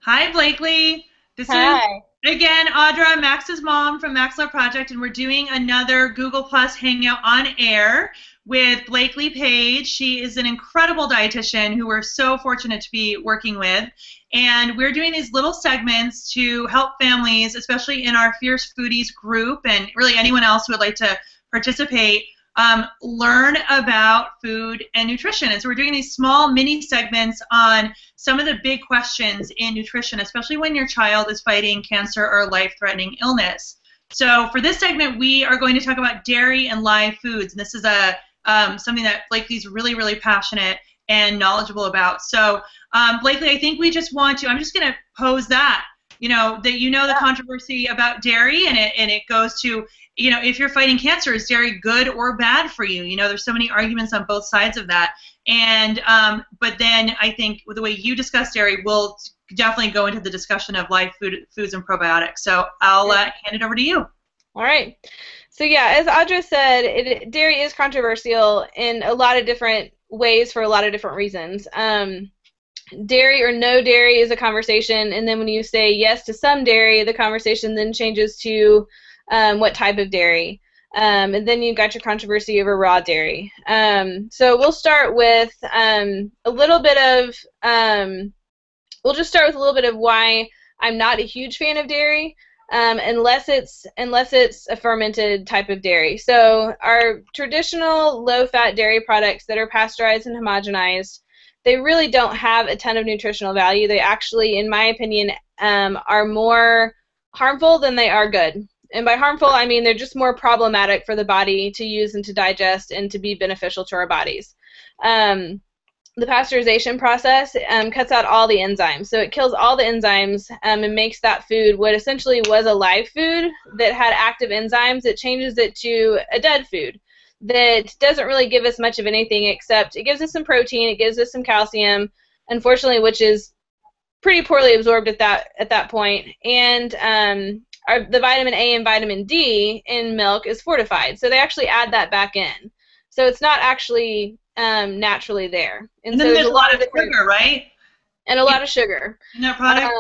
Hi, Blakely. This is, Hi. again, Audra, Max's mom from MaxLove Project, and we're doing another Google Plus Hangout on air with Blakely Page. She is an incredible dietitian who we're so fortunate to be working with. And we're doing these little segments to help families, especially in our Fierce Foodies group, and really anyone else who would like to participate, learn about food and nutrition. And so we're doing these small mini segments on some of the big questions in nutrition, especially when your child is fighting cancer or life-threatening illness. So for this segment, we are going to talk about dairy and live foods. And this is something that Blakely's really, really passionate and knowledgeable about. So Blakely, I think we just want to, I'm just going to pose that, the controversy about dairy, and it goes to, if you're fighting cancer, is dairy good or bad for you? There's so many arguments on both sides of that. And but then I think the way you discuss dairy will definitely go into the discussion of live foods and probiotics. So I'll hand it over to you. All right. So yeah, as Audra said, dairy is controversial in a lot of different ways for a lot of different reasons. Dairy or no dairy is a conversation, and then when you say yes to some dairy, the conversation then changes to what type of dairy. And then you've got your controversy over raw dairy. So we'll start with we'll just start with a little bit of why I'm not a huge fan of dairy, unless it's a fermented type of dairy. So our traditional low-fat dairy products that are pasteurized and homogenized, they really don't have a ton of nutritional value. They actually, in my opinion, are more harmful than they are good. And by harmful, I mean they're just more problematic for the body to use and to digest and to be beneficial to our bodies. The pasteurization process cuts out all the enzymes. So it kills all the enzymes and makes that food what essentially was a live food that had active enzymes. It changes it to a dead food that doesn't really give us much of anything, except it gives us some protein, it gives us some calcium, unfortunately, which is pretty poorly absorbed at that point. And the vitamin A and vitamin D in milk is fortified, so they actually add that back in. So it's not actually naturally there. And So then there's there's a a lot lot of of different, sugar, right? and a lot of sugar. In that product.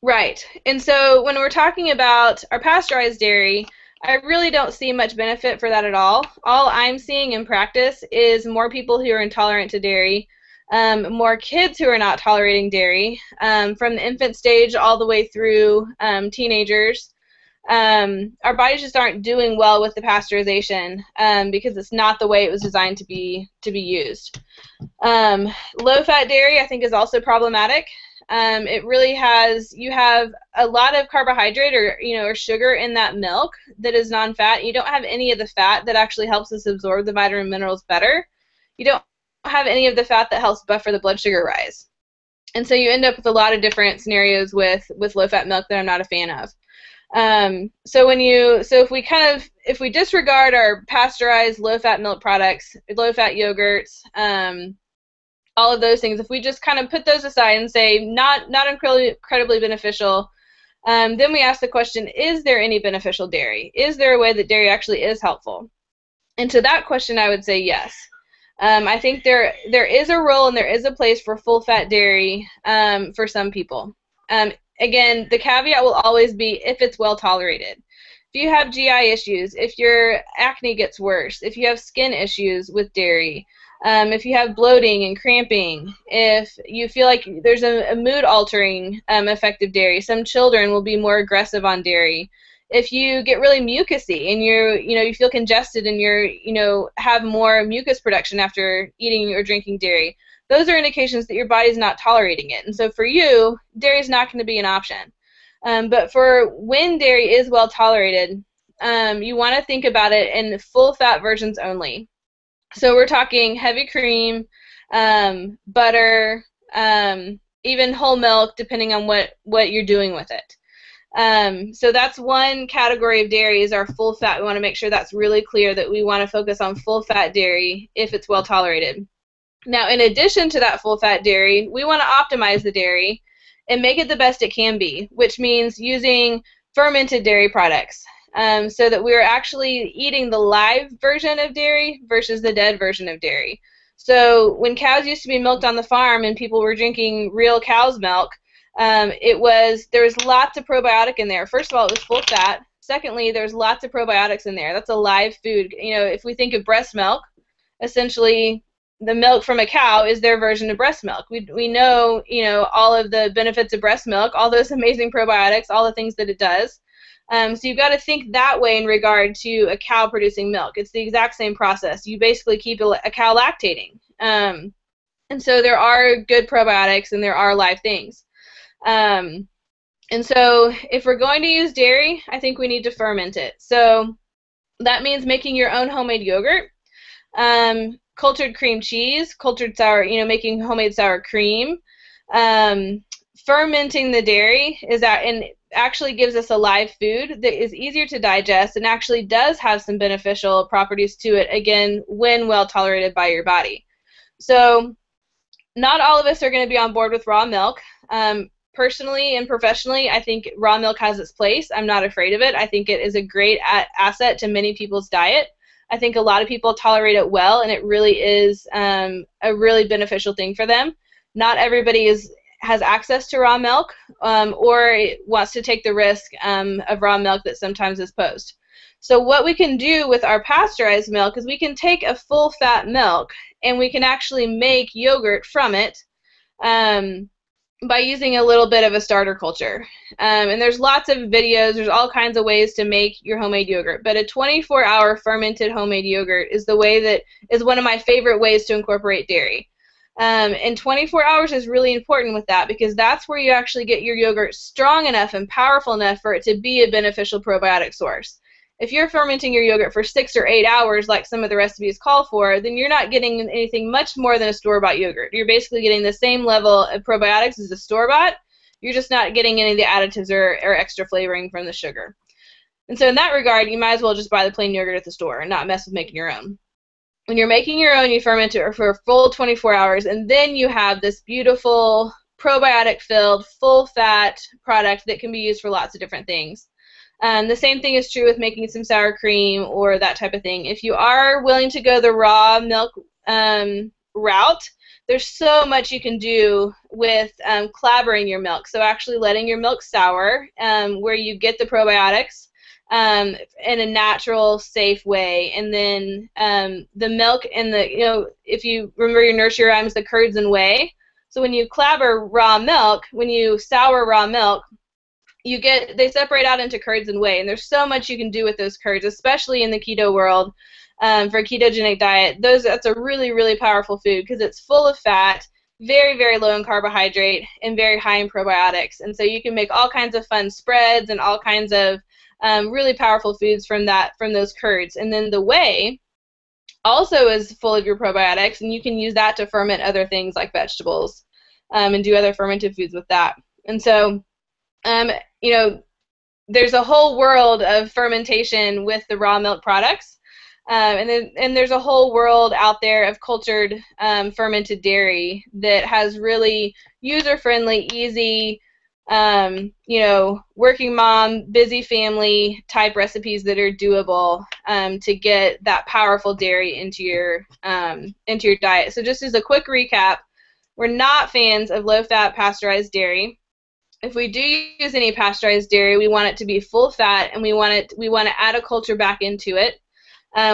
Right. And so when we're talking about our pasteurized dairy, I really don't see much benefit for that at all. All I'm seeing in practice is more people who are intolerant to dairy, more kids who are not tolerating dairy, from the infant stage all the way through teenagers. Our bodies just aren't doing well with the pasteurization because it's not the way it was designed to be used. Low-fat dairy, I think, is also problematic. It really you have a lot of carbohydrate or sugar in that milk that is non-fat. You don't have any of the fat that actually helps us absorb the vitamin minerals better. You don't have any of the fat that helps buffer the blood sugar rise. And so you end up with a lot of different scenarios with low-fat milk that I'm not a fan of. So if we disregard our pasteurized low-fat milk products, low-fat yogurts, all of those things, if we just kind of put those aside and say not incredibly beneficial, then we ask the question, is there any beneficial dairy? Is there a way that dairy actually is helpful? And to that question, I would say yes. I think there is a role and there is a place for full-fat dairy for some people. Again, the caveat will always be if it's well tolerated. If you have GI issues, if your acne gets worse, if you have skin issues with dairy, if you have bloating and cramping, if you feel like there's a mood-altering effect of dairy, some children will be more aggressive on dairy. If you get really mucousy and you feel congested and have more mucus production after eating or drinking dairy, those are indications that your body's not tolerating it. And so for you, dairy is not going to be an option. But for when dairy is well tolerated, you want to think about it in full-fat versions only. So we're talking heavy cream, butter, even whole milk, depending on what you're doing with it. So that's one category of dairy is our full fat. We want to make sure that's really clear that we want to focus on full fat dairy if it's well tolerated. Now, in addition to that full fat dairy, we want to optimize the dairy and make it the best it can be, which means using fermented dairy products. So that we're actually eating the live version of dairy versus the dead version of dairy. So when cows used to be milked on the farm and people were drinking real cow's milk, there was lots of probiotic in there. First of all, it was full fat. Secondly, there's lots of probiotics in there. That's a live food. You know, if we think of breast milk, essentially the milk from a cow is their version of breast milk. We know, you know, all of the benefits of breast milk, all those amazing probiotics, all the things that it does. So you've got to think that way in regard to a cow producing milk. It's the exact same process. You basically keep a cow lactating. And so there are good probiotics and there are live things. And so if we're going to use dairy, I think we need to ferment it. So that means making your own homemade yogurt, cultured cream cheese, cultured sour, you know, making homemade sour cream. Fermenting the dairy is that, and actually gives us a live food that is easier to digest and actually does have some beneficial properties to it, again, when well tolerated by your body. So not all of us are going to be on board with raw milk. Personally and professionally, I think raw milk has its place. I'm not afraid of it. I think it is a great asset to many people's diet. I think a lot of people tolerate it well, and it really is a really beneficial thing for them. Not everybody has access to raw milk or wants to take the risk of raw milk that sometimes is posed. So what we can do with our pasteurized milk is we can take a full-fat milk and we can actually make yogurt from it by using a little bit of a starter culture. And there's lots of videos, there's all kinds of ways to make your homemade yogurt, but a 24-hour fermented homemade yogurt is the way that is one of my favorite ways to incorporate dairy. And 24 hours is really important with that because that's where you actually get your yogurt strong enough and powerful enough for it to be a beneficial probiotic source. If you're fermenting your yogurt for 6 or 8 hours like some of the recipes call for, then you're not getting anything much more than a store-bought yogurt. You're basically getting the same level of probiotics as a store-bought. You're just not getting any of the additives or extra flavoring from the sugar. And so in that regard, you might as well just buy the plain yogurt at the store and not mess with making your own. When you're making your own, you ferment it for a full 24 hours, and then you have this beautiful probiotic-filled, full-fat product that can be used for lots of different things. The same thing is true with making some sour cream or that type of thing. If you are willing to go the raw milk route, there's so much you can do with clabbering your milk. So actually letting your milk sour where you get the probiotics in a natural, safe way. And then the milk and the, you know, if you remember your nursery rhymes, the curds and whey. So when you clabber raw milk, when you sour raw milk, they separate out into curds and whey, and there's so much you can do with those curds, especially in the keto world. For a ketogenic diet, that's a really, really powerful food because it's full of fat, very, very low in carbohydrate, and very high in probiotics. And so you can make all kinds of fun spreads and all kinds of really powerful foods from those curds. And then the whey also is full of your probiotics, and you can use that to ferment other things like vegetables and do other fermented foods with that. And so you know, there's a whole world of fermentation with the raw milk products, and there's a whole world out there of cultured fermented dairy that has really user-friendly, easy, you know, working mom, busy family type recipes that are doable to get that powerful dairy into your diet. So just as a quick recap, we're not fans of low-fat pasteurized dairy. If we do use any pasteurized dairy, we want it to be full fat, and we want to add a culture back into it.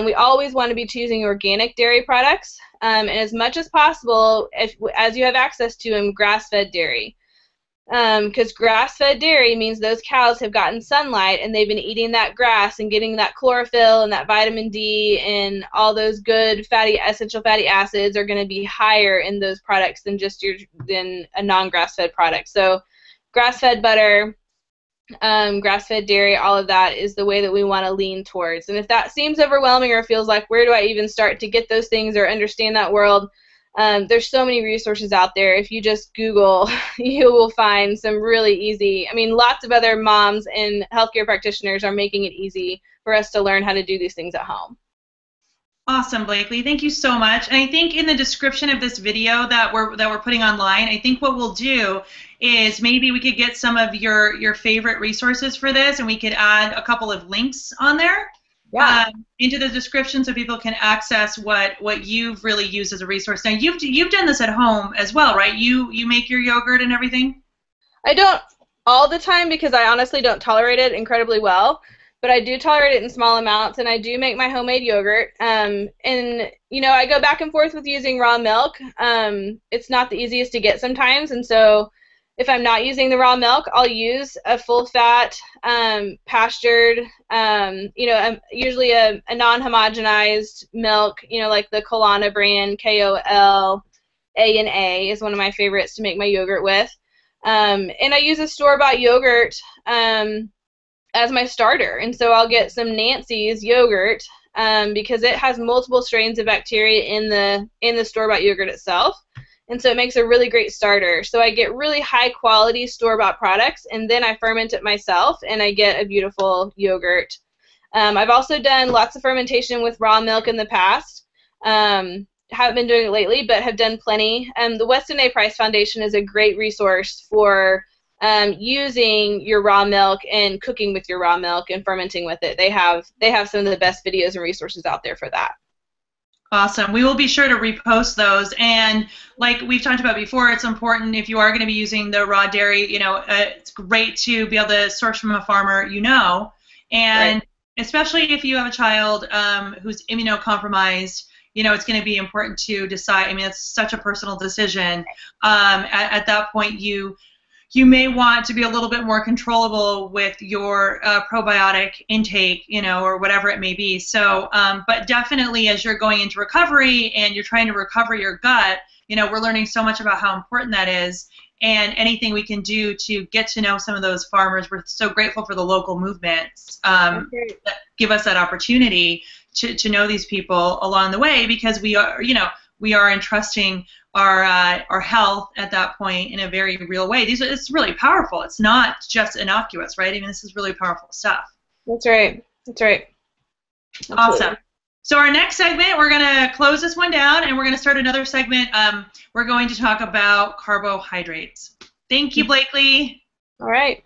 We always want to be choosing organic dairy products, and as much as possible, as you have access to them, grass-fed dairy. Because grass-fed dairy means those cows have gotten sunlight and they've been eating that grass and getting that chlorophyll and that vitamin D and all those good essential fatty acids are going to be higher in those products than a non-grass-fed product. So grass-fed butter, grass-fed dairy, all of that is the way that we want to lean towards. And if that seems overwhelming or feels like, where do I even start to get those things or understand that world, there's so many resources out there. If you just Google, you will find some really easy, I mean, lots of other moms and healthcare practitioners are making it easy for us to learn how to do these things at home. Awesome, Blakely. Thank you so much. And I think in the description of this video that we're putting online, I think what we'll do is maybe we could get some of your favorite resources for this, and we could add a couple of links on there. Yeah. into the description so people can access what you've really used as a resource. Now you've done this at home as well, right? You make your yogurt and everything? I don't all the time because I honestly don't tolerate it incredibly well, but I do tolerate it in small amounts, and I do make my homemade yogurt. And I go back and forth with using raw milk. It's not the easiest to get sometimes, and so if I'm not using the raw milk, I'll use a full fat, pastured, usually a non-homogenized milk, like the Kolana brand, KOLANA is one of my favorites to make my yogurt with. And I use a store-bought yogurt as my starter. And so I'll get some Nancy's yogurt because it has multiple strains of bacteria in the store-bought yogurt itself. And so it makes a really great starter. So I get really high-quality store-bought products, and then I ferment it myself, and I get a beautiful yogurt. I've also done lots of fermentation with raw milk in the past. Haven't been doing it lately, but have done plenty. The Weston A. Price Foundation is a great resource for using your raw milk and cooking with your raw milk and fermenting with it. They have some of the best videos and resources out there for that. Awesome. We will be sure to repost those. And like we've talked about before, it's important if you are going to be using the raw dairy, it's great to be able to source from a farmer and right. Especially if you have a child who's immunocompromised, it's going to be important to decide. I mean, it's such a personal decision. At that point, you may want to be a little bit more controllable with your probiotic intake, or whatever it may be. So, but definitely as you're going into recovery and you're trying to recover your gut, we're learning so much about how important that is. And anything we can do to get to know some of those farmers, we're so grateful for the local movements that give us that opportunity to know these people along the way, because we are entrusting our health at that point in a very real way. It's really powerful. It's not just innocuous, right? I mean, this is really powerful stuff. That's right. Absolutely. Awesome. So our next segment, we're going to close this one down, and we're going to start another segment. We're going to talk about carbohydrates. Thank you, Blakely. All right.